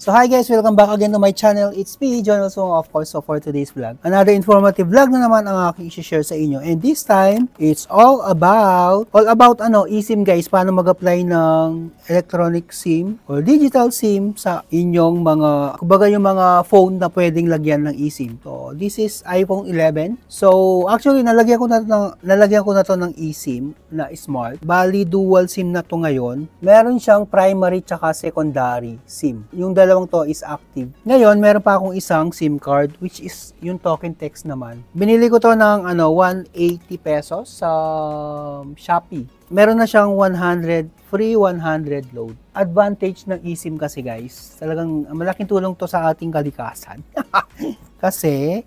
So hi guys, welcome back again to my channel. It's me, John Song, of course. So for today's vlog, another informative vlog na naman ang aking i-share sa inyo. And this time, it's all about eSIM guys. Paano mag-apply ng electronic SIM or digital SIM sa inyong mga, kumbaga yung mga phone na pwedeng lagyan ng eSIM. So this is iPhone 11. So actually, nalagyan ko na to ng eSIM na smart. Bali, dual SIM na to ngayon. Meron siyang primary tsaka secondary SIM. Yung dalawang to is active. Ngayon, meron pa akong isang SIM card which is yung token text naman. Binili ko to ng 180 pesos sa Shopee. Meron na siyang 100 free, 100 load. Advantage ng eSIM kasi guys, talagang malaking tulong to sa ating kalikasan. Kasi,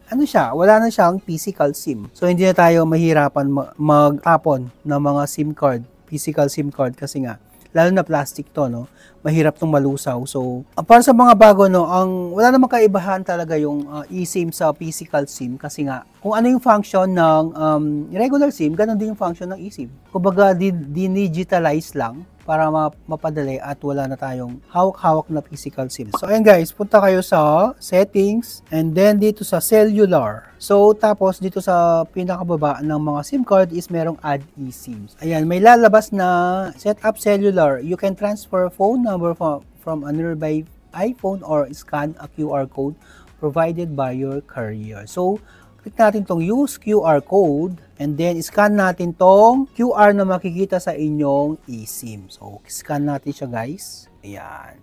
wala na siyang physical SIM. So, hindi na tayo mahirapan mag-tapon ng mga SIM card, physical SIM card kasi nga, lalo na plastic to, no? Mahirap tong malusaw. So, para sa mga bago, no, wala namang kaibahan talaga yung eSIM sa physical SIM kasi nga, kung ano yung function ng regular SIM, ganun din yung function ng eSIM. Kumbaga, digitalize lang para mapadali at wala na tayong hawak-hawak na physical SIM. So, ayan guys, punta kayo sa settings and then dito sa cellular. So, tapos dito sa pinakababa ng mga SIM card is merong add eSIMs. Ayan, may lalabas na set up cellular. You can transfer phone number from a nearby iPhone or scan a QR code provided by your carrier. So, click natin tong use QR code and then scan natin tong QR na makikita sa inyong eSIM. So, scan natin siya guys. Ayan.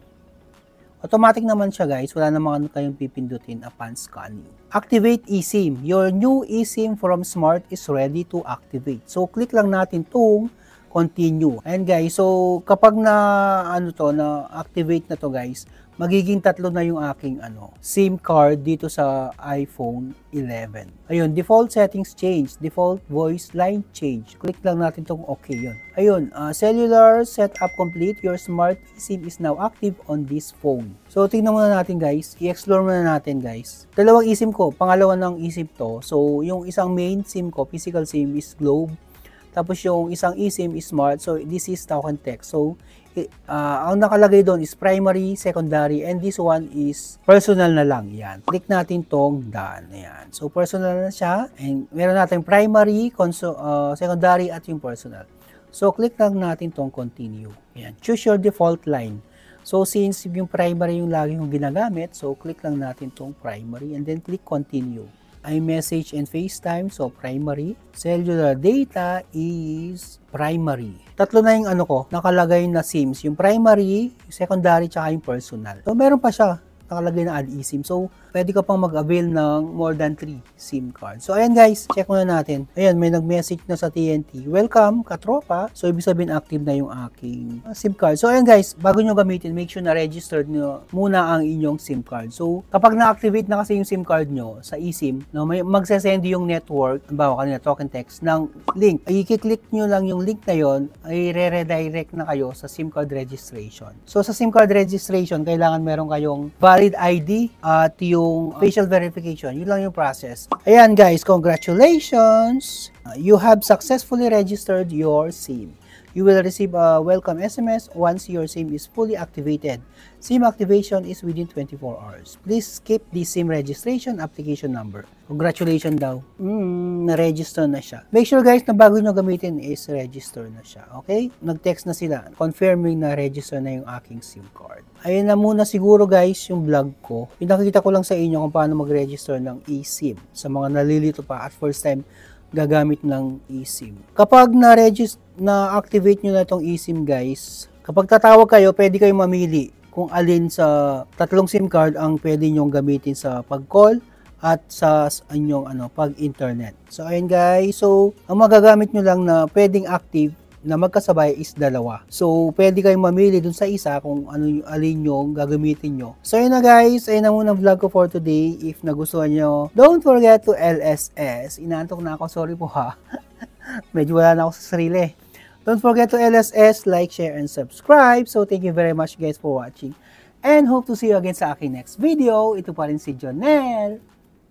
Automatic naman siya guys. Wala namang kayong pipindutin upon scanning. Activate eSIM. Your new eSIM from Smart is ready to activate. So, click lang natin tong continue. And guys, so kapag na-activate na to guys, magiging tatlo na yung aking SIM card dito sa iPhone 11. Ayun, default settings change, default voice line change. Click lang natin tong okay yun. Ayun, cellular setup complete. Your smart SIM is now active on this phone. So, tingnan muna natin guys. I-explore muna natin guys. Dalawang eSIM ko, pangalawa ng eSIM to. So, yung isang main SIM ko, physical SIM is Globe. Tapos yung isang eSIM is Smart. So, this is token text. So, ang nakalagay doon is primary, secondary, and this one is personal na lang. Yan. Click natin tong done. Yan. So, personal na siya. And meron natin primary, secondary, at yung personal. So, click lang natin tong continue. Yan. Choose your default line. So, since yung primary yung lagi kong ginagamit, so, click lang natin tong primary and then click continue. iMessage and FaceTime, so primary. Cellular data is primary. Tatlo na yung nakalagay na SIMs. Yung primary, yung secondary, tsaka yung personal. So, meron pa siya nakalagay na add eSIM. So, pwede ka pang mag-avail ng more than 3 SIM cards. So, ayan guys, check muna natin. Ayan, may nag-message na sa TNT. Welcome, katropa. So, ibig sabihin active na yung aking SIM card. So, ayan guys, bago nyo gamitin, make sure na registered nyo muna ang inyong SIM card. So, kapag na-activate na kasi yung SIM card nyo sa eSIM, may magsasend yung network, bawa kanina token text, ng link. I-click nyo lang yung link na yon, ay re-redirect na kayo sa SIM card registration. So, sa SIM card registration, kailangan meron kayong valid ID at yung facial verification. Yun lang yung process. Ayan guys, congratulations! You have successfully registered your SIM. You will receive a welcome SMS once your SIM is fully activated. SIM activation is within 24 hours. Please skip the SIM registration application number. Congratulations daw. Na-register na siya. Make sure guys na bago nyo gamitin is register na siya. Okay? Nag-text na sila confirming na register na yung aking SIM card. Ayun na muna siguro guys yung vlog ko. Pinakita ko lang sa inyo kung paano mag-register ng eSIM sa mga nalilito pa at first time gagamit ng eSIM. Kapag na-activate nyo na itong eSIM guys, kapag tatawag kayo, pwede kayong mamili kung alin sa tatlong SIM card ang pwede nyong gamitin sa pag-call at sa inyong pag-internet. So, ayun guys. So, ang magagamit nyo lang na pwedeng active na magkasabay is dalawa. So, pwede kayong mamili dun sa isa kung alin yung gagamitin nyo. So, yun na guys. Ayun na muna vlog ko for today. If nagustuhan nyo, don't forget to LSS. Inaantok na ako. Sorry po ha. Medyo wala na ako sa sarili. Don't forget to LSS, like, share, and subscribe. So, thank you very much guys for watching. And hope to see you again sa aking next video. Ito pa rin si Jonel.